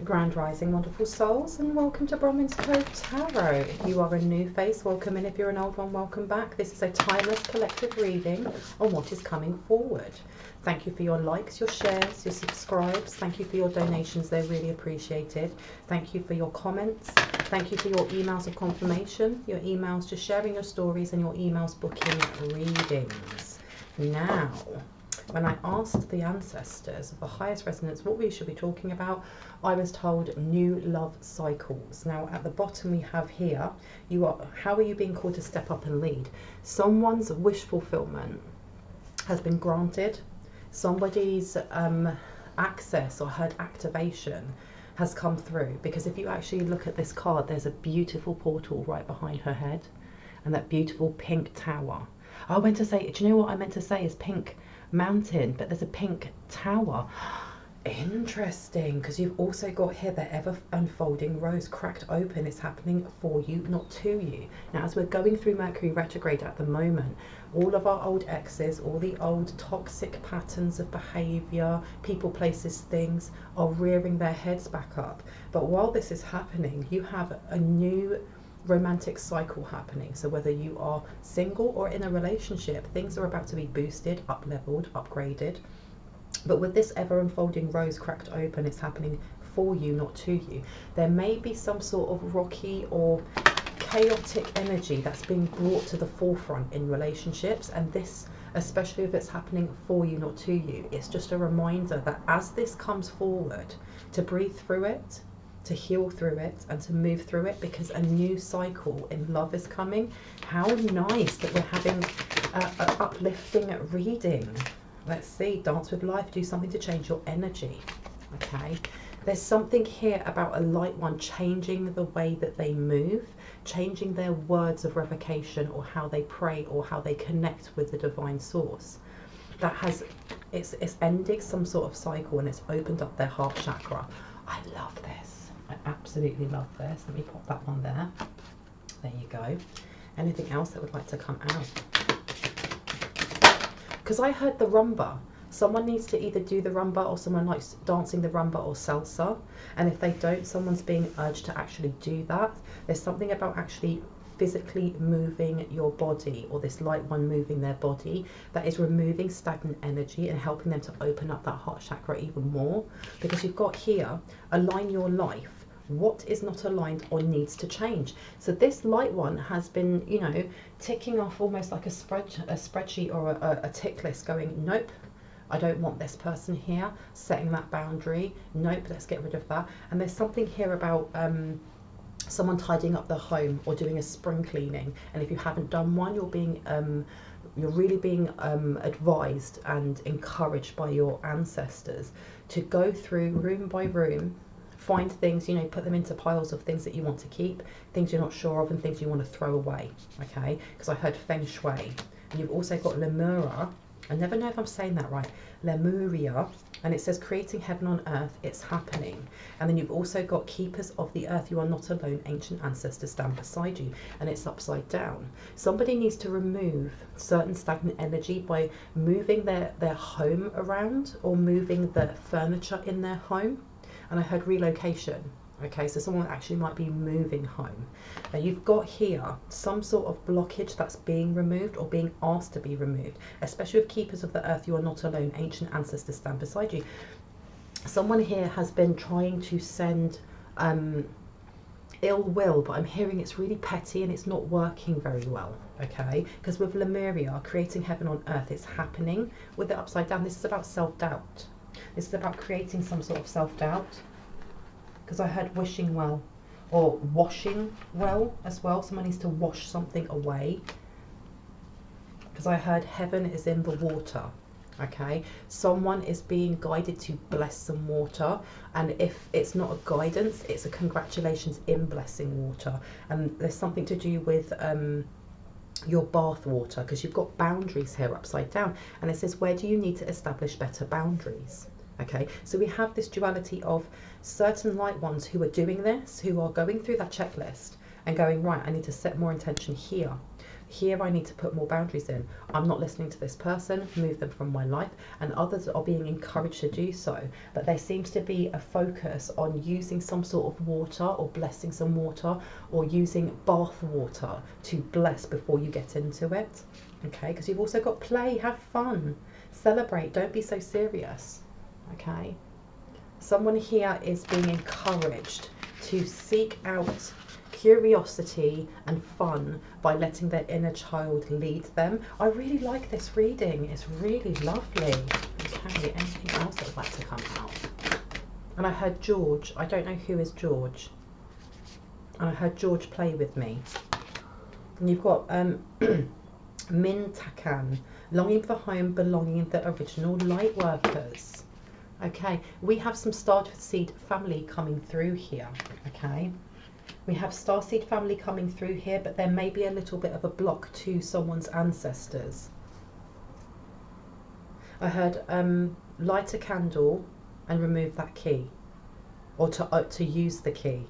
Grand Rising, wonderful souls, and welcome to Bronwen's Tarot. If you are a new face, welcome, and if you're an old one, welcome back. This is a timeless collective reading on what is coming forward. Thank you for your likes, your shares, your subscribes. Thank you for your donations, they're really appreciated. Thank you for your comments. Thank you for your emails of confirmation, your emails just sharing your stories, and your emails booking readings. Now, when I asked the ancestors of the highest resonance what we should be talking about, I was told new love cycles. Now at the bottom we have here, how are you being called to step up and lead? Someone's wish fulfillment has been granted. Somebody's access or heard activation has come through, because if you actually look at this card, there's a beautiful portal right behind her head and that beautiful pink tower. I went to say, do you know what I meant to say is pink mountain, but there's a pink tower. Interesting, because you've also got here the ever unfolding rose cracked open. It's happening for you, not to you. Now as we're going through Mercury retrograde at the moment, all of our old exes, all the old toxic patterns of behavior, people, places, things are rearing their heads back up. But while this is happening, you have a new romantic cycle happening. So whether you are single or in a relationship, things are about to be boosted, up leveled, upgraded. But with this ever unfolding rose cracked open, it's happening for you, not to you. There may be some sort of rocky or chaotic energy that's being brought to the forefront in relationships, and this, especially if it's happening for you, not to you, it's just a reminder that as this comes forward, to breathe through it, to heal through it, and to move through it, because a new cycle in love is coming. How nice that we're having an uplifting reading. Let's see, dance with life, do something to change your energy. Okay, there's something here about a light one changing the way that they move, changing their words of revocation, or how they pray, or how they connect with the divine source. That has, it's ending some sort of cycle, and it's opened up their heart chakra. I love this. I absolutely love this. Let me pop that one there. There you go. Anything else that would like to come out? Because I heard the rumba. Someone needs to either do the rumba, or someone likes dancing the rumba or salsa. And if they don't, someone's being urged to actually do that. There's something about actually physically moving your body, or this light one moving their body, that is removing stagnant energy and helping them to open up that heart chakra even more. Because you've got here, align your life. What is not aligned or needs to change? So this light one has been, you know, ticking off almost like a spreadsheet or a tick list, going, nope, I don't want this person here, setting that boundary, nope, let's get rid of that. And there's something here about someone tidying up the home or doing a spring cleaning, and if you haven't done one, you're really being advised and encouraged by your ancestors to go through room by room, find things, you know, put them into piles of things that you want to keep, things you're not sure of, and things you want to throw away. Okay, because I heard feng shui, and you've also got Lemuria. I never know if I'm saying that right. Lemuria, and it says creating heaven on earth, it's happening. And then you've also got keepers of the earth, you are not alone, ancient ancestors stand beside you, and it's upside down. Somebody needs to remove certain stagnant energy by moving their home around, or moving the furniture in their home. And I heard relocation. Okay, so someone actually might be moving home. Now you've got here some sort of blockage that's being removed, or being asked to be removed, especially with keepers of the earth, you are not alone, ancient ancestors stand beside you. Someone here has been trying to send ill will, but I'm hearing it's really petty and it's not working very well. Okay, because with Lemuria, creating heaven on earth, it's happening. With it upside down, this is about self-doubt. This is about creating some sort of self-doubt, because I heard wishing well, or washing well as well. Someone needs to wash something away, because I heard heaven is in the water. Okay, someone is being guided to bless some water, and if it's not a guidance, it's a congratulations in blessing water. And there's something to do with your bath water, because you've got boundaries here upside down, and it says, where do you need to establish better boundaries? Okay, so we have this duality of certain light ones who are doing this, who are going through that checklist and going, right, I need to set more intention here. Here I need to put more boundaries in. I'm not listening to this person, move them from my life, and others are being encouraged to do so. But there seems to be a focus on using some sort of water or blessing some water or using bath water to bless before you get into it. Okay, because you've also got play, have fun, celebrate, don't be so serious. Okay, someone here is being encouraged to seek out curiosity and fun by letting their inner child lead them. I really like this reading. It's really lovely. Okay, anything else that would like to come out? And I heard George. I don't know who is George. And I heard George play with me. And you've got Min Takan, longing for home, belonging in the original light workers. Okay, we have some starseed family coming through here. Okay, we have starseed family coming through here, but there may be a little bit of a block to someone's ancestors. I heard light a candle and remove that key, or to use the key.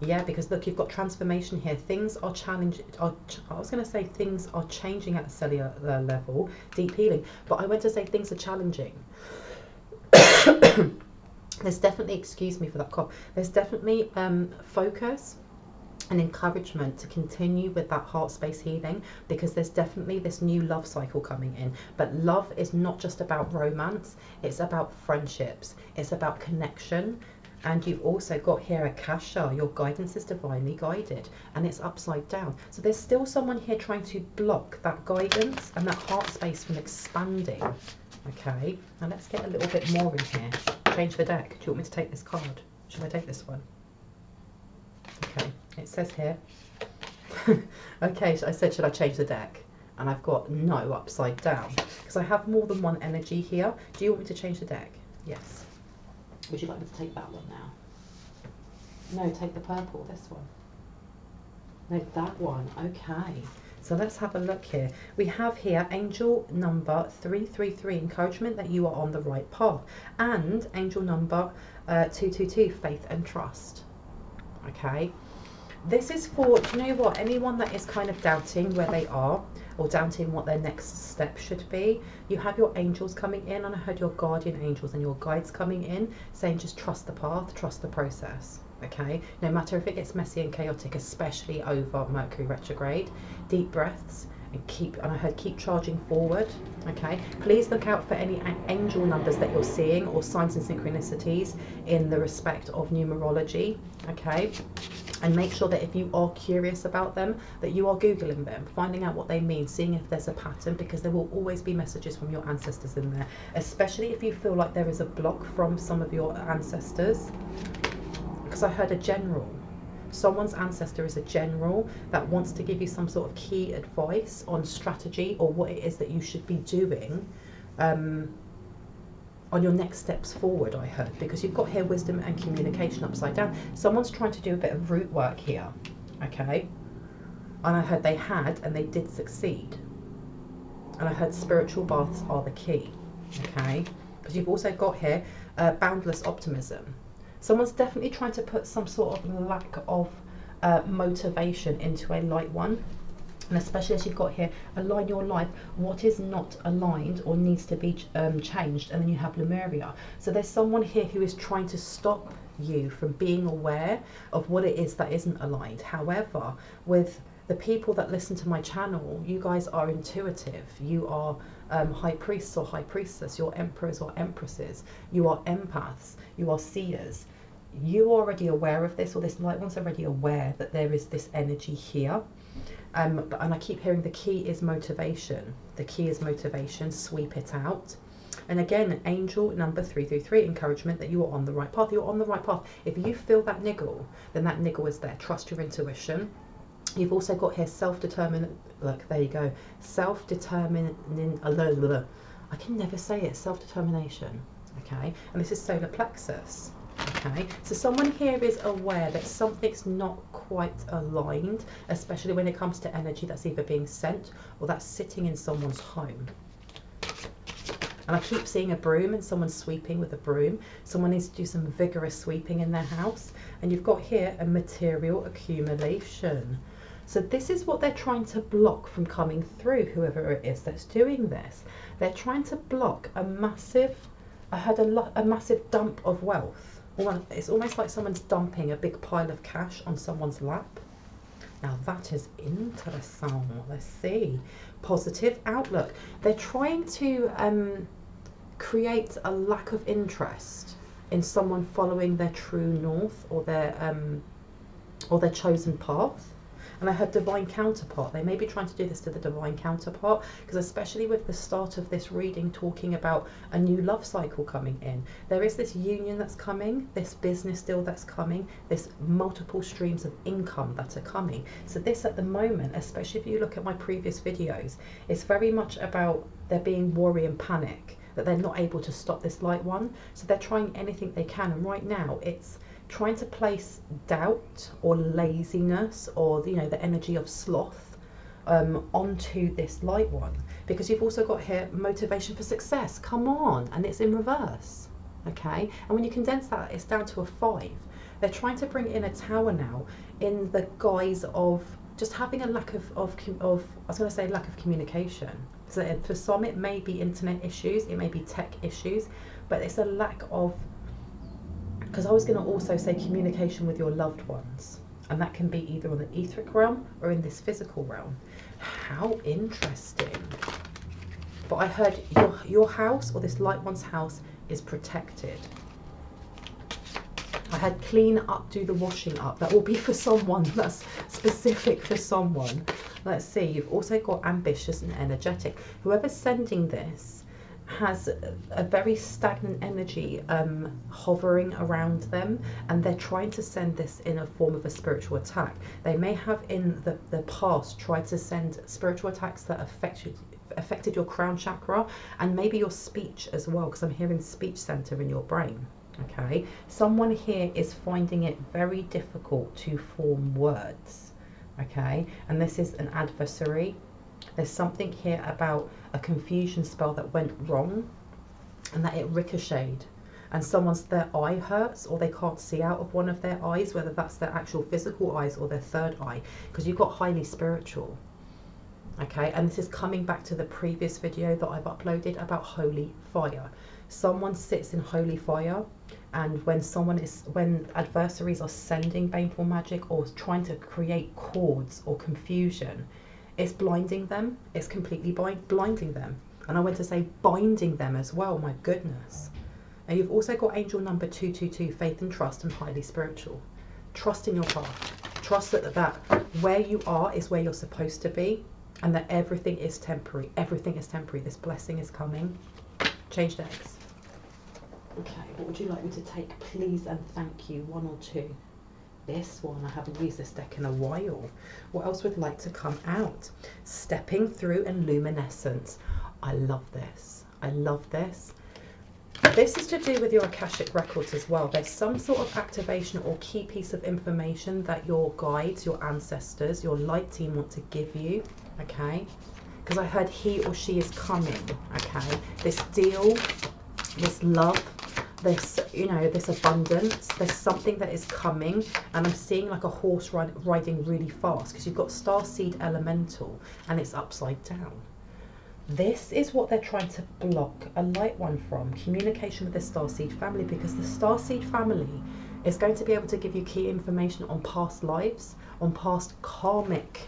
Yeah, because look, you've got transformation here. Things are challenging. I was going to say things are changing at a cellular level, deep healing, but I went to say things are challenging. There's definitely, excuse me for that cough, there's definitely focus and encouragement to continue with that heart space healing, because there's definitely this new love cycle coming in. But love is not just about romance, it's about friendships, it's about connection. And you've also got here Akasha, your guidance is divinely guided, and it's upside down. So there's still someone here trying to block that guidance and that heart space from expanding. Okay, now let's get a little bit more in here. Change the deck. Do you want me to take this card? Should I take this one? Okay, it says here. Okay, so I said, should I change the deck? And I've got no, upside down, because I have more than one energy here. Do you want me to change the deck? Yes. Would you like me to take that one now? No, take the purple, this one. No, that one. Okay. So let's have a look here. We have here angel number 333, encouragement that you are on the right path, and angel number 222, faith and trust. Okay. This is for, do you know what, anyone that is kind of doubting where they are or doubting what their next step should be. You have your angels coming in, and I heard your guardian angels and your guides coming in saying just trust the path, trust the process. Okay, no matter if it gets messy and chaotic, especially over Mercury retrograde, deep breaths and I heard keep charging forward. Okay, please look out for any angel numbers that you're seeing or signs and synchronicities in the respect of numerology. Okay, and make sure that if you are curious about them, that you are Googling them, finding out what they mean, seeing if there's a pattern, because there will always be messages from your ancestors in there, especially if you feel like there is a block from some of your ancestors. Because I heard a general. Someone's ancestor is a general that wants to give you some sort of key advice on strategy or what it is that you should be doing on your next steps forward, I heard, because you've got here wisdom and communication upside down. Someone's trying to do a bit of root work here, okay? And I heard they had and they did succeed. And I heard spiritual baths are the key, okay? Because you've also got here boundless optimism. Someone's definitely trying to put some sort of lack of motivation into a light one. And especially as you've got here, align your life, what is not aligned or needs to be changed. And then you have Lemuria. So there's someone here who is trying to stop you from being aware of what it is that isn't aligned. However, with the people that listen to my channel, you guys are intuitive. You are high priests or high priestess. You're emperors or empresses. You are empaths. You are seers. You're already aware of this, or this light one's already aware that there is this energy here. And I keep hearing the key is motivation. The key is motivation. Sweep it out. And again, angel number 333, encouragement that you are on the right path. You're on the right path. If you feel that niggle, then that niggle is there. Trust your intuition. You've also got here self-determined. Look, there you go. Self-determining. I can never say it. Self-determination. Okay. And this is solar plexus. Okay, so someone here is aware that something's not quite aligned, especially when it comes to energy that's either being sent or that's sitting in someone's home. And I keep seeing a broom and someone sweeping with a broom. Someone needs to do some vigorous sweeping in their house. And you've got here a material accumulation. So this is what they're trying to block from coming through, whoever it is that's doing this. They're trying to block a massive, I heard a massive dump of wealth. It's almost like someone's dumping a big pile of cash on someone's lap. Now that is interesting. Let's see. Positive outlook. They're trying to create a lack of interest in someone following their true north or their chosen path. And I heard divine counterpart. They may be trying to do this to the divine counterpart, because especially with the start of this reading talking about a new love cycle coming in, there is this union that's coming, this business deal that's coming, this multiple streams of income that are coming. So this at the moment, especially if you look at my previous videos, it's very much about there being worry and panic, that they're not able to stop this light one. So they're trying anything they can, and right now it's trying to place doubt or laziness or the energy of sloth onto this light one, because you've also got here motivation for success. Come on, and it's in reverse. Okay, and when you condense that, it's down to a 5. They're trying to bring in a tower now in the guise of just having a lack of I was going to say lack of communication. So for some it may be internet issues, it may be tech issues, but it's a lack of, because I was going to also say communication with your loved ones, and that can be either on the etheric realm or in this physical realm. How interesting. But I heard your house, or this light one's house, is protected. I had clean up, do the washing up. That will be for someone, that's specific for someone. Let's see, you've also got ambitious and energetic. Whoever's sending this has a very stagnant energy hovering around them, and they're trying to send this in a form of a spiritual attack. They may have in the past tried to send spiritual attacks that affected your crown chakra, and maybe your speech as well, because I'm hearing speech center in your brain. Okay, someone here is finding it very difficult to form words. Okay, and this is an adversary. There's something here about a confusion spell that went wrong and that it ricocheted, and their eye hurts, or they can't see out of one of their eyes, whether that's their actual physical eyes or their third eye, because you've got highly spiritual. Okay, and this is coming back to the previous video that I've uploaded about holy fire. Someone sits in holy fire, and when adversaries are sending baneful magic or trying to create cords or confusion, it's blinding them. It's completely blinding them. And I went to say binding them as well, my goodness. And you've also got angel number 222, faith and trust, and highly spiritual. Trust in your path. Trust that where you are is where you're supposed to be, and that everything is temporary. Everything is temporary. This blessing is coming. Change decks. Okay, what would you like me to take, please and thank you? 1 or 2? This one, I haven't used this deck in a while. What else would like to come out? Stepping through and luminescence. I love this. I love this. This is to do with your Akashic records as well. There's some sort of activation or key piece of information that your guides, your ancestors, your light team want to give you. Okay, because I heard he or she is coming. Okay, this deal, this love, this this abundance, there's something that is coming, and I'm seeing like a horse riding really fast, because you've got starseed elemental and it's upside down. This is what they're trying to block a light one from, communication with the starseed family, because the starseed family is going to be able to give you key information on past lives, on past karmic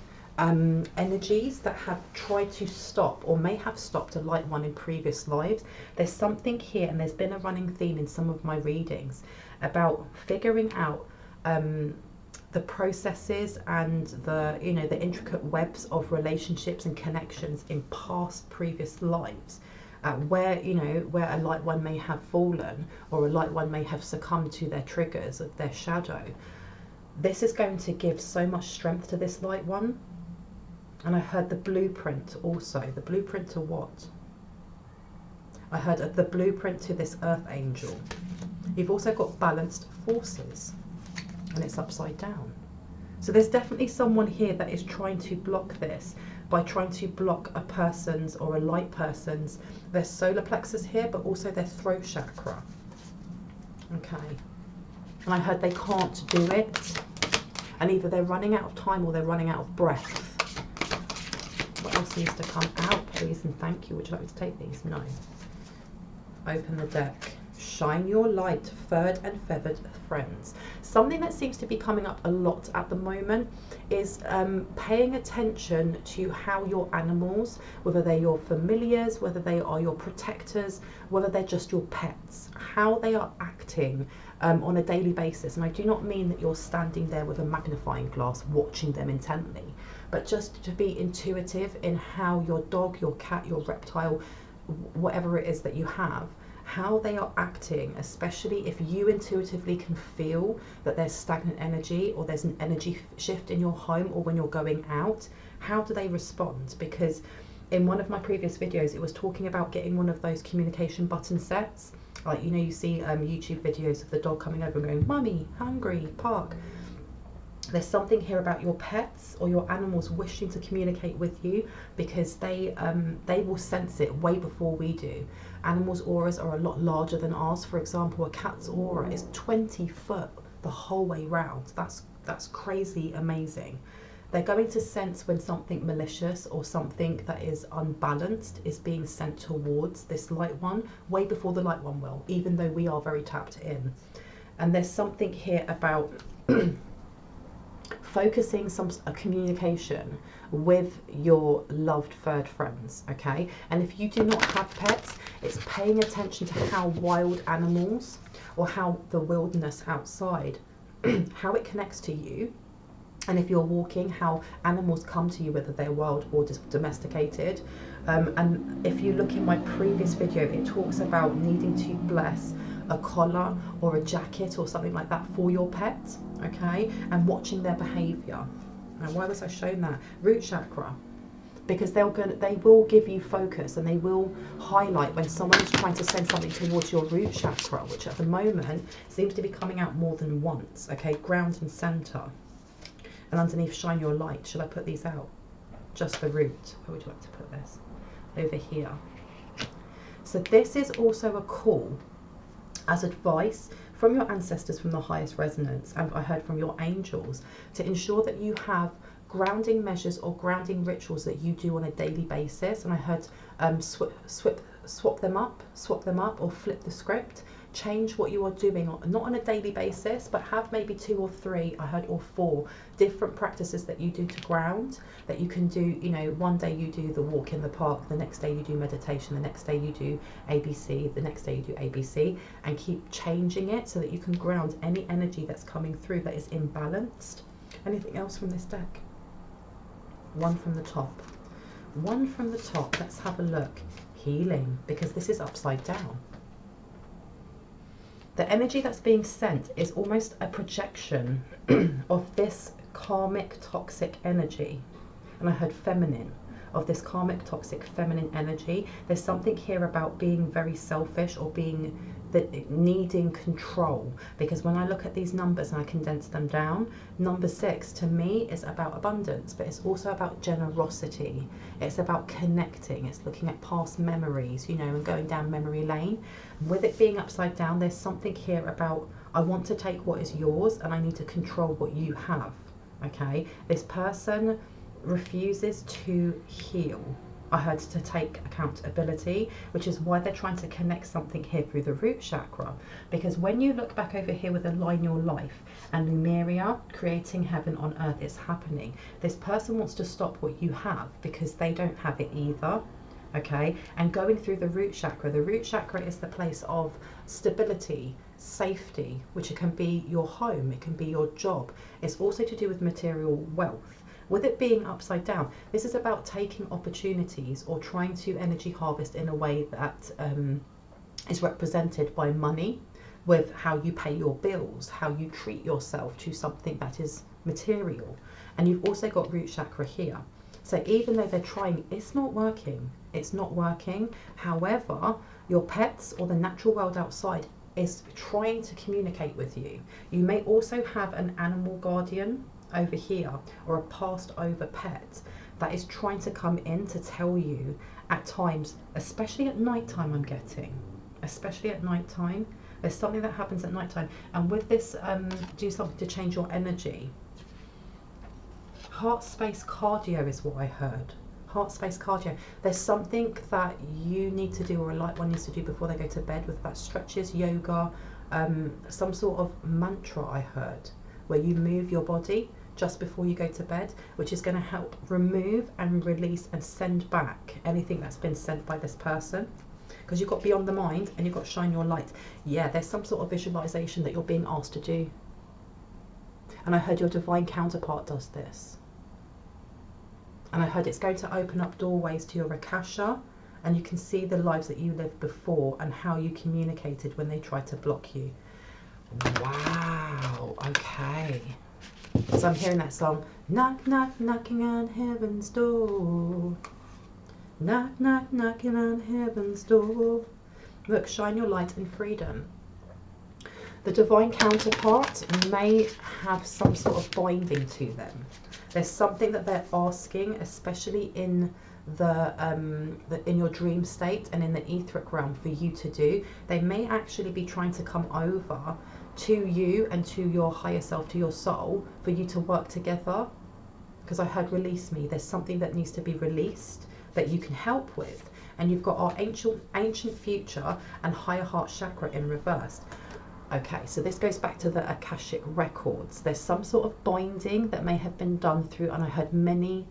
energies that have tried to stop or may have stopped a light one in previous lives. There's something here, and there's been a running theme in some of my readings about figuring out the processes and the the intricate webs of relationships and connections in past previous lives, where where a light one may have fallen, or a light one may have succumbed to their triggers of their shadow. This is going to give so much strength to this light one. And I heard the blueprint also. The blueprint to what? I heard the blueprint to this earth angel. You've also got balanced forces, and it's upside down. So there's definitely someone here that is trying to block this by trying to block a person's, or a light person's, their solar plexus here, but also their throat chakra. Okay. And I heard they can't do it. and either they're running out of time or they're running out of breath. What else needs to come out, please, and thank you? Would you like me to take these? No. Open the deck. Shine your light, furred and feathered friends. Something that seems to be coming up a lot at the moment is paying attention to how your animals, whether they're your familiars, whether they are your protectors, whether they're just your pets, how they are acting on a daily basis. And I do not mean that you're standing there with a magnifying glass watching them intently, but just to be intuitive in how your dog, your cat, your reptile, whatever it is that you have, how they are acting, especially if you intuitively can feel that there's stagnant energy or there's an energy shift in your home or when you're going out. How do they respond? Because in one of my previous videos, it was talking about getting one of those communication button sets. Like, you know, you see YouTube videos of the dog coming over and going, "Mummy, hungry, park." There's something here about your pets or your animals wishing to communicate with you, because they will sense it way before we do. Animals' auras are a lot larger than ours. For example, a cat's aura is 20 foot the whole way round. That's crazy amazing. They're going to sense when something malicious or something that is unbalanced is being sent towards this light one way before the light one will, even though we are very tapped in. And there's something here about focusing a communication with your loved furred friends, okay? And if you do not have pets, it's paying attention to how wild animals or how the wilderness outside, how it connects to you. And if you're walking, how animals come to you, whether they're wild or domesticated. And if you look in my previous video, it talks about needing to bless a collar or a jacket or something like that for your pet, okay? And watching their behavior. Now, why was I shown that? Root chakra. Because they will give you focus, and they will highlight when someone is trying to send something towards your root chakra, which at the moment seems to be coming out more than once, okay? Ground and center. And underneath, shine your light. Should I put these out? Just the root. Where would you like to put this? Over here. So this is also a call as advice from your ancestors from the highest resonance, and I heard from your angels, to ensure that you have grounding measures or grounding rituals that you do on a daily basis. And I heard swap them up, or flip the script. Change what you are doing, not on a daily basis, but have maybe 2 or 3, I heard, or 4 different practices that you do to ground, that you can do. You know, one day you do the walk in the park, the next day you do meditation, the next day you do ABC, the next day you do ABC, and keep changing it so that you can ground any energy that's coming through that is imbalanced. Anything else from this deck? One from the top. One from the top. Let's have a look. Healing, because this is upside down. The energy that's being sent is almost a projection of this karmic toxic energy. And I heard feminine, of this karmic toxic feminine energy. There's something here about being very selfish, or being needing control, because when I look at these numbers and I condense them down, number 6 to me is about abundance, but it's also about generosity. It's about connecting. It's looking at past memories, you know, and going down memory lane. With it being upside down, there's something here about, I want to take what is yours and I need to control what you have, okay? This person refuses to heal. I heard to take accountability, which is why they're trying to connect something here through the root chakra. Because when you look back over here with Align Your Life and Lumeria, creating heaven on earth is happening. This person wants to stop what you have because they don't have it either. Okay, and going through the root chakra is the place of stability, safety, which it can be your home, it can be your job. It's also to do with material wealth. With it being upside down, this is about taking opportunities or trying to energy harvest in a way that is represented by money, with how you pay your bills, how you treat yourself to something that is material. And you've also got root chakra here. So even though they're trying, it's not working. It's not working. However, your pets or the natural world outside is trying to communicate with you. You may also have an animal guardian over here, or a passed over pet that is trying to come in to tell you at times, especially at night time, I'm getting, especially at night time, there's something that happens at night time. And with this, do something to change your energy. heart space cardio is what I heard. Heart space cardio. There's something that you need to do, or a light one needs to do before they go to bed, with that stretches, yoga, some sort of mantra I heard, where you move your body just before you go to bed, which is going to help remove and release and send back anything that's been sent by this person. Because you've got beyond the mind and you've got shine your light. Yeah, there's some sort of visualization that you're being asked to do. And I heard your divine counterpart does this. And I heard it's going to open up doorways to your Akasha, and you can see the lives that you lived before and how you communicated when they tried to block you. Wow, okay. So I'm hearing that song, knock, knock, knocking on heaven's door. Knock, knock, knocking on heaven's door. Look, shine your light in freedom. The divine counterpart may have some sort of binding to them. There's something that they're asking, especially in in your dream state and in the etheric realm, for you to do. They may actually be trying to come over to you and to your higher self, to your soul, for you to work together. Because I heard release me. There's something that needs to be released that you can help with. And you've got our ancient future and higher heart chakra in reverse. Okay, so this goes back to the Akashic records. There's some sort of binding that may have been done through, and I heard many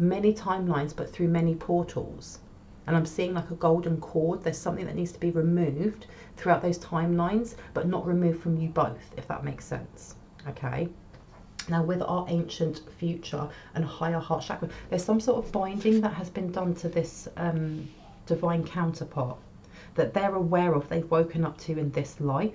timelines, but through many portals. And I'm seeing like a golden cord. There's something that needs to be removed throughout those timelines, but not removed from you both, if that makes sense. Okay. Now with our ancient future and higher heart chakra, there's some sort of binding that has been done to this divine counterpart that they're aware of, they've woken up to in this life.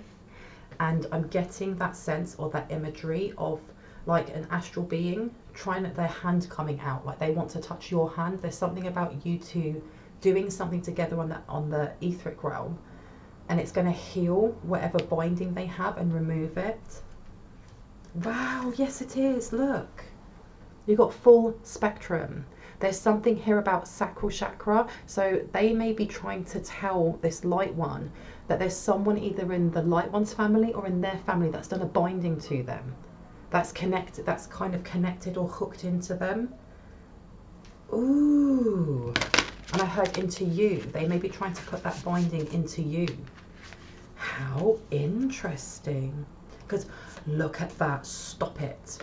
And I'm getting that sense or that imagery of like an astral being trying at their hand coming out, like they want to touch your hand. There's something about you two doing something together on the etheric realm, and it's going to heal whatever binding they have and remove it. Wow, yes it is. Look, you've got full spectrum. There's something here about sacral chakra, so they may be trying to tell this light one that there's someone either in the light one's family or in their family that's done a binding to them, that's connected, that's kind of connected or hooked into them. Ooh, and I heard into you. They may be trying to put that binding into you. How interesting. Because look at that, stop it.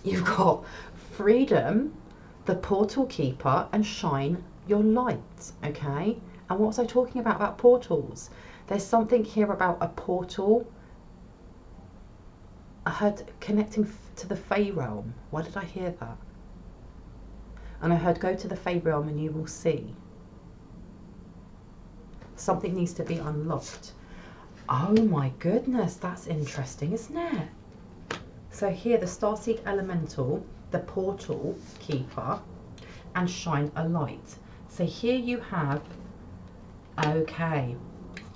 You've got freedom, the portal keeper, and shine your light. Okay, and what was I talking about portals? There's something here about a portal. I heard connecting to the Fey realm. Why did I hear that? And I heard go to the Fey realm and you will see. Something needs to be unlocked. Oh my goodness, that's interesting, isn't it? So here, the starseed elemental, the portal keeper, and shine a light. So here you have, okay,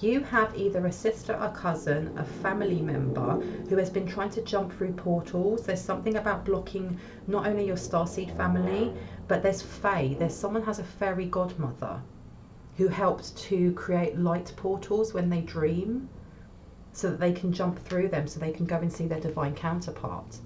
you have either a sister, a cousin, a family member who has been trying to jump through portals. There's something about blocking not only your starseed family, but there's Fae. There's someone has a fairy godmother who helped to create light portals when they dream, so that they can jump through them, so they can go and see their divine counterpart.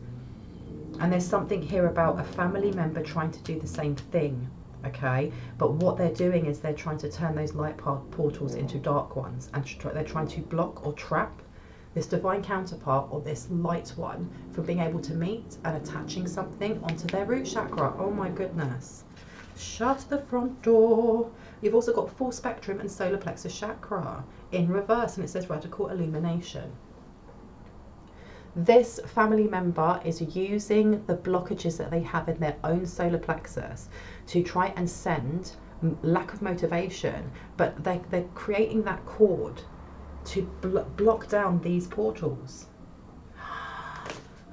And there's something here about a family member trying to do the same thing, okay? But what they're doing is they're trying to turn those light portals into dark ones, and they're trying to block or trap this divine counterpart or this light one from being able to meet and attaching something onto their root chakra. Oh my goodness. Shut the front door. You've also got full spectrum and solar plexus chakra in reverse, and it says radical illumination. This family member is using the blockages that they have in their own solar plexus to try and send lack of motivation, but they're creating that cord to block down these portals.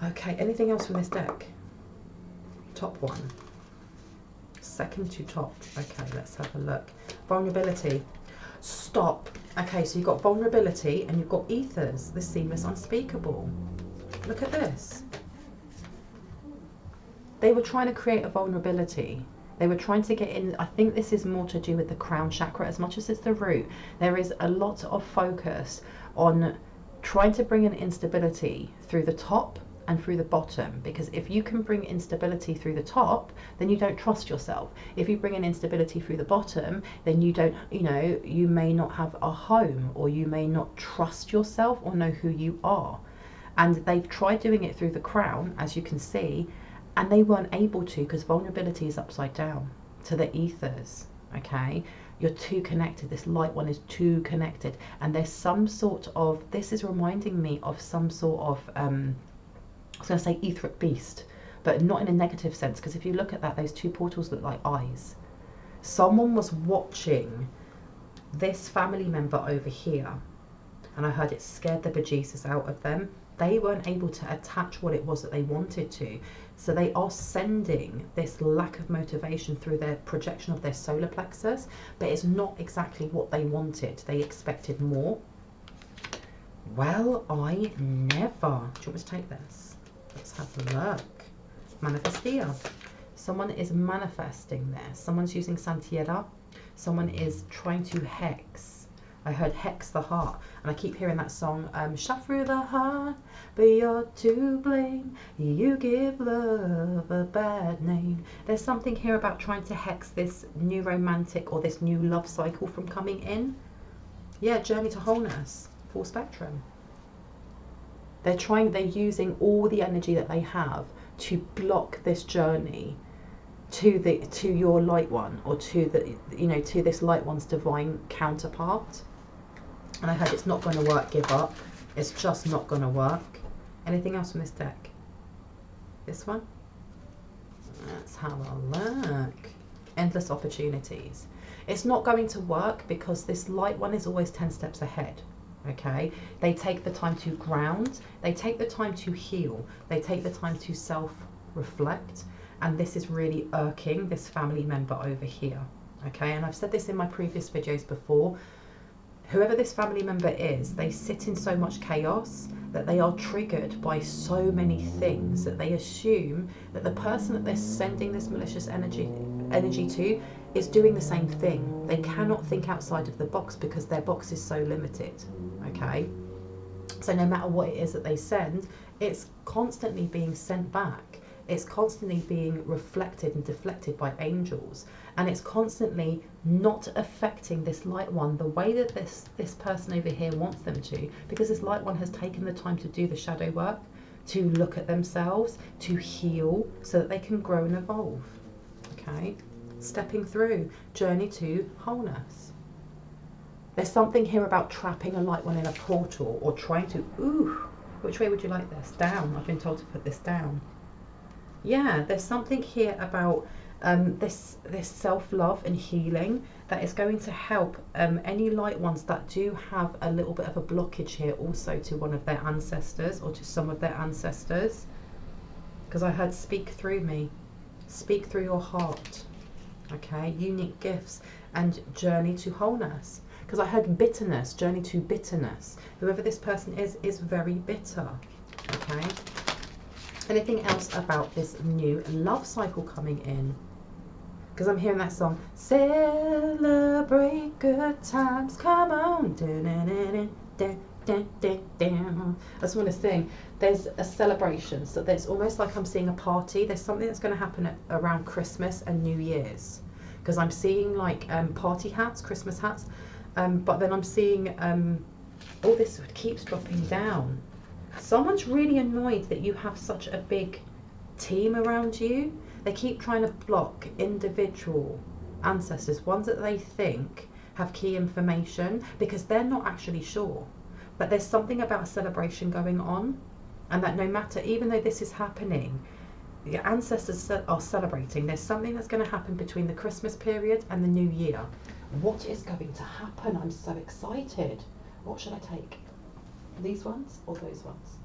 Okay, anything else from this deck? Top one. Second to top. Okay, let's have a look. Vulnerability. Stop. Okay, so you've got vulnerability and you've got ethers, the seamless unspeakable. Look at this. They were trying to create a vulnerability. They were trying to get in. I think this is more to do with the crown chakra as much as it's the root. There is a lot of focus on trying to bring an instability through the top and through the bottom, because if you can bring instability through the top, then you don't trust yourself. If you bring in instability through the bottom, then you don't, you know, you may not have a home, or you may not trust yourself or know who you are. And they've tried doing it through the crown, as you can see, and they weren't able to, because vulnerability is upside down to the ethers. Okay, you're too connected. This light one is too connected, and there's some sort of, this is reminding me of some sort of I was going to say etheric beast, but not in a negative sense, because if you look at that, those two portals look like eyes. Someone was watching this family member over here, and I heard it scared the bejesus out of them. They weren't able to attach what it was that they wanted to. So they are sending this lack of motivation through their projection of their solar plexus, but it's not exactly what they wanted. They expected more. Well, I never. Do you want me to take this? Let's have a look. Manifestia. Someone is manifesting this. Someone's using Santiera. Someone is trying to hex. I heard hex the heart, and I keep hearing that song, shot through the heart, but you're to blame, you give love a bad name. There's something here about trying to hex this new romantic or this new love cycle from coming in. Yeah, journey to wholeness, full spectrum. They're using all the energy that they have to block this journey to your light one, or to the, you know, to this light one's divine counterpart. And I heard it's not going to work, give up. It's just not going to work. Anything else from this deck? This one? Let's have a look. Endless opportunities. It's not going to work because this light one is always 10 steps ahead. Okay? They take the time to ground. They take the time to heal. They take the time to self-reflect. And this is really irking this family member over here. Okay? And I've said this in my previous videos before. Whoever this family member is, they sit in so much chaos that they are triggered by so many things that they assume that the person that they're sending this malicious energy to is doing the same thing. They cannot think outside of the box because their box is so limited. Okay? So no matter what it is that they send, it's constantly being sent back. It's constantly being reflected and deflected by angels, and it's constantly not affecting this light one the way that this person over here wants them to, because this light one has taken the time to do the shadow work, to look at themselves, to heal, so that they can grow and evolve. Okay, stepping through, journey to wholeness. There's something here about trapping a light one in a portal, or trying to, which way would you like this? Down. I've been told to put this down. Yeah, there's something here about this self-love and healing that is going to help any light ones that do have a little bit of a blockage here, also to one of their ancestors, or to some of their ancestors. Because I heard speak through me, speak through your heart. Okay, unique gifts and journey to wholeness. Because I heard bitterness, journey to bitterness. Whoever this person is very bitter. Okay. Anything else about this new love cycle coming in? Because I'm hearing that song, celebrate good times, come on. I just want to sing. There's a celebration, so there's almost like I'm seeing a party. There's something that's going to happen around Christmas and New Year's, because I'm seeing like party hats, Christmas hats, but then I'm seeing all this keeps dropping down. Someone's really annoyed that you have such a big team around you. They keep trying to block individual ancestors, ones that they think have key information, because they're not actually sure. But there's something about a celebration going on, and that no matter, even though this is happening, your ancestors are celebrating. There's something that's going to happen between the Christmas period and the New Year. What is going to happen? I'm so excited. What should I take? These ones or those ones?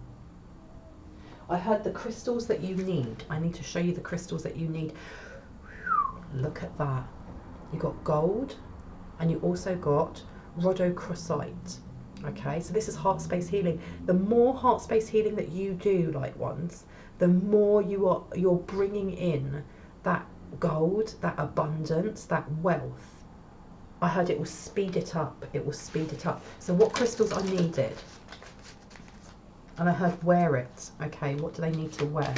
I heard the crystals that you need. I need to show you the crystals that you need. Look at that. You got gold, and you also got rhodochrosite. Okay, so this is heart space healing. The more heart space healing that you do, light ones, the more you're bringing in that gold, that abundance, that wealth. I heard it will speed it up. It will speed it up. So what crystals are needed? And I heard wear it. Okay, what do they need to wear?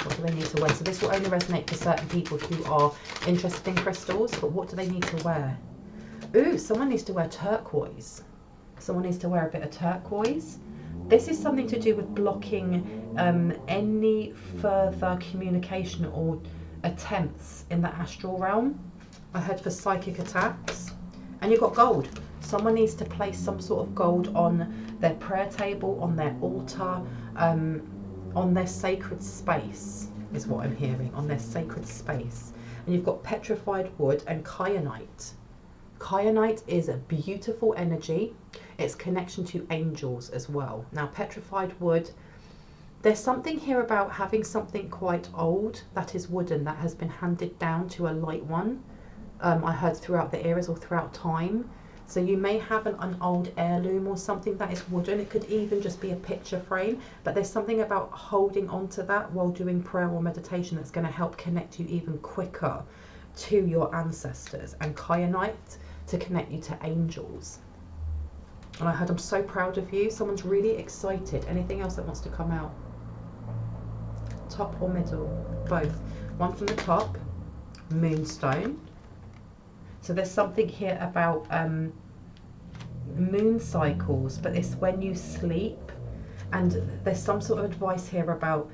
What do they need to wear? So this will only resonate for certain people who are interested in crystals, but what do they need to wear? Ooh, someone needs to wear turquoise. Someone needs to wear a bit of turquoise. This is something to do with blocking any further communication or attempts in the astral realm. I heard for psychic attacks. And you've got gold. Someone needs to place some sort of gold on their prayer table, on their altar, on their sacred space, is what I'm hearing, on their sacred space. And you've got petrified wood and kyanite. Kyanite is a beautiful energy. It's connection to angels as well. Now, petrified wood, there's something here about having something quite old that is wooden, that has been handed down to a light one. I heard throughout the eras or throughout time. So you may have an old heirloom or something that is wooden. It could even just be a picture frame, but there's something about holding on to that while doing prayer or meditation that's going to help connect you even quicker to your ancestors, and kyanite to connect you to angels. And I heard, I'm so proud of you. Someone's really excited. Anything else that wants to come out? Top or middle? Both. One from the top, moonstone. So there's something here about moon cycles, but it's when you sleep. And there's some sort of advice here about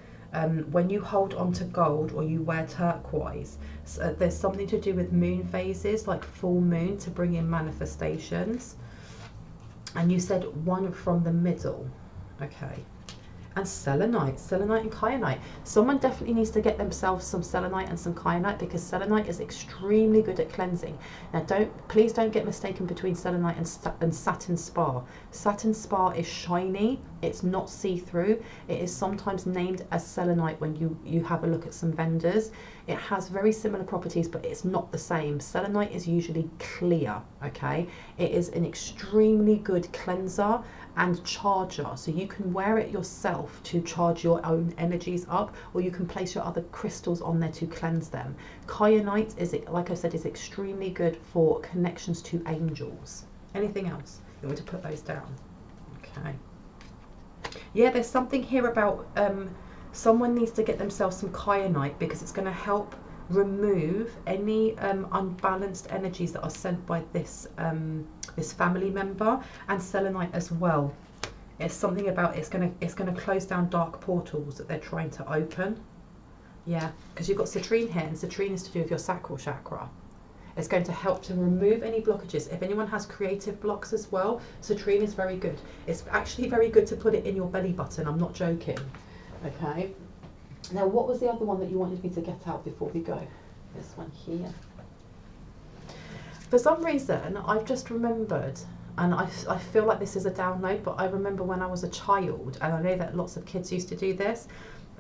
when you hold on to gold or you wear turquoise. So there's something to do with moon phases, like full moon, to bring in manifestations. And you said one from the middle. Okay. And selenite and kyanite. Someone definitely needs to get themselves some selenite and some kyanite, because selenite is extremely good at cleansing. Now, please don't get mistaken between selenite and satin spar. Satin spar is shiny. It's not see-through. It is sometimes named as selenite when you have a look at some vendors. It has very similar properties, but it's not the same. Selenite is usually clear. Okay, it is an extremely good cleanser and charger, so you can wear it yourself to charge your own energies up, or you can place your other crystals on there to cleanse them. Kyanite is, like I said, is extremely good for connections to angels. Anything else? You want me to put those down? Okay. Yeah, there's something here about someone needs to get themselves some kyanite, because it's going to help remove any unbalanced energies that are sent by this this family member, and selenite as well. It's something about it's gonna close down dark portals that they're trying to open. Yeah, because you've got citrine here, and citrine is to do with your sacral chakra. It's going to help to remove any blockages. If anyone has creative blocks as well, citrine is very good. It's actually very good to put it in your belly button. I'm not joking. Okay. Now, what was the other one that you wanted me to get out before we go? This one here. For some reason, I've just remembered, and I feel like this is a download, but I remember when I was a child, and I know that lots of kids used to do this,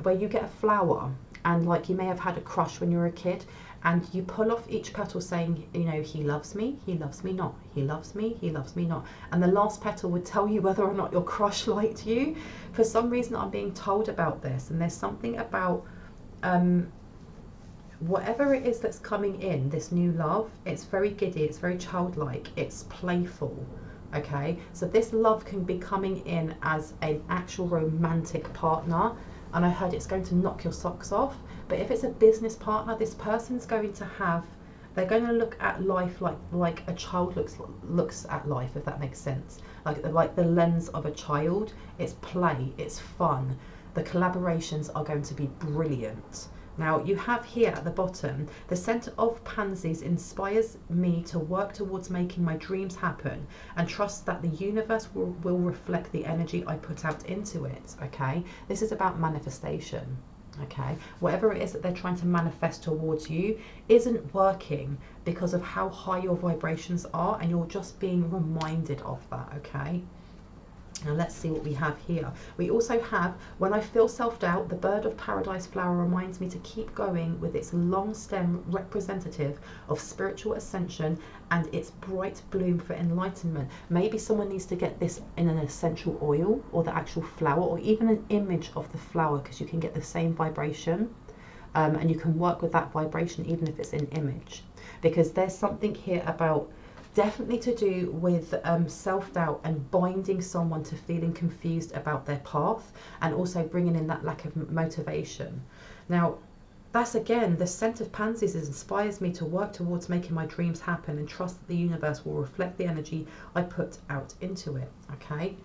where you get a flower, and like you may have had a crush when you were a kid, and you pull off each petal saying, you know, he loves me not, he loves me not. And the last petal would tell you whether or not your crush liked you. For some reason, I'm being told about this, and there's something about whatever it is that's coming in, this new love, it's very giddy, it's very childlike, it's playful. Okay, so this love can be coming in as an actual romantic partner, and I heard it's going to knock your socks off. But if it's a business partner, this person's going to have, they're going to look at life like a child looks at life, if that makes sense. Like the lens of a child. It's play, it's fun. The collaborations are going to be brilliant. Now, you have here at the bottom, the scent of pansies inspires me to work towards making my dreams happen, and trust that the universe will reflect the energy I put out into it. Okay, this is about manifestation. Okay, whatever it is that they're trying to manifest towards you isn't working because of how high your vibrations are, and you're just being reminded of that. Okay. Now let's see what we have here. We also have, when I feel self-doubt, the bird of paradise flower reminds me to keep going with its long stem, representative of spiritual ascension, and its bright bloom for enlightenment. Maybe someone needs to get this in an essential oil, or the actual flower, or even an image of the flower, because you can get the same vibration, and you can work with that vibration even if it's an image. Because there's something here about definitely to do with self-doubt and binding someone to feeling confused about their path, and also bringing in that lack of motivation. Now, that's again, the scent of pansies inspires me to work towards making my dreams happen and trust that the universe will reflect the energy I put out into it. Okay,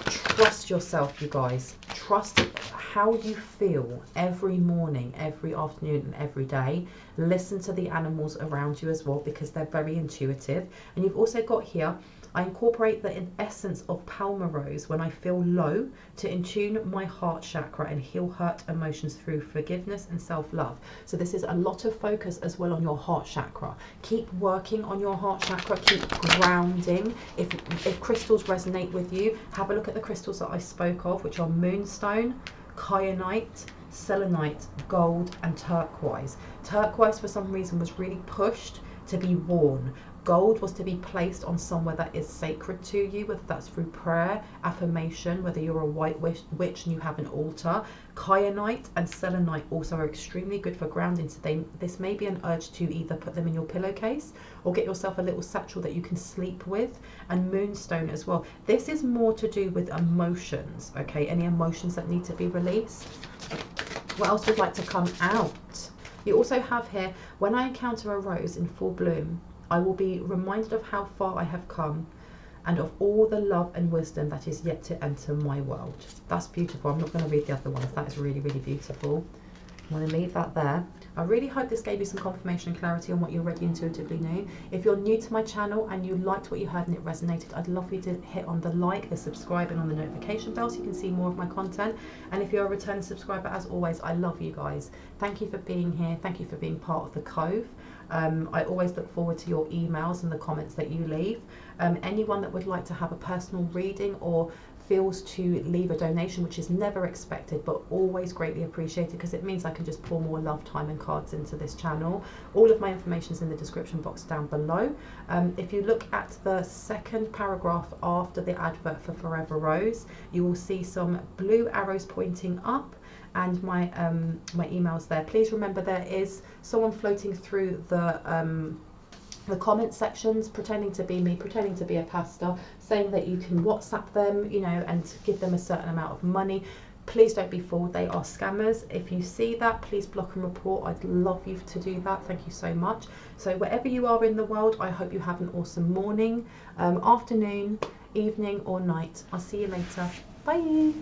trust yourself, you guys. Trust how you feel every morning, every afternoon, and every day. Listen to the animals around you as well, because they're very intuitive. And you've also got here, I incorporate the essence of palmarose when I feel low to attune my heart chakra and heal hurt emotions through forgiveness and self-love. So this is a lot of focus as well on your heart chakra. Keep working on your heart chakra, keep grounding. If crystals resonate with you, have a look at the crystals that I spoke of, which are moonstone, kyanite, selenite, gold, and turquoise. Turquoise for some reason was really pushed to be worn. Gold was to be placed on somewhere that is sacred to you, whether that's through prayer, affirmation, whether you're a white witch and you have an altar. Kyanite and selenite also are extremely good for grounding. So this may be an urge to either put them in your pillowcase or get yourself a little satchel that you can sleep with. And moonstone as well. This is more to do with emotions, okay? Any emotions that need to be released. What else would like to come out? You also have here, when I encounter a rose in full bloom, I will be reminded of how far I have come and of all the love and wisdom that is yet to enter my world. That's beautiful. I'm not going to read the other ones. That is really, really beautiful. I'm going to leave that there. I really hope this gave you some confirmation and clarity on what you already intuitively knew. If you're new to my channel and you liked what you heard and it resonated, I'd love for you to hit on the like, the subscribe, and on the notification bell so you can see more of my content. And if you're a returning subscriber, as always, I love you guys. Thank you for being here. Thank you for being part of the Cove. I always look forward to your emails and the comments that you leave. Anyone that would like to have a personal reading or feels to leave a donation, which is never expected but always greatly appreciated, because it means I can just pour more love, time and cards into this channel. All of my information is in the description box down below. If you look at the second paragraph after the advert for Forever Rose, you will see some blue arrows pointing up and my emails there. Please remember, there is someone floating through the comment sections pretending to be me, pretending to be a pastor, saying that you can WhatsApp them, you know, and give them a certain amount of money. Please don't be fooled. They are scammers. If you see that, please block and report. I'd love you to do that. Thank you so much. So wherever you are in the world, I hope you have an awesome morning, afternoon, evening or night. I'll see you later. Bye.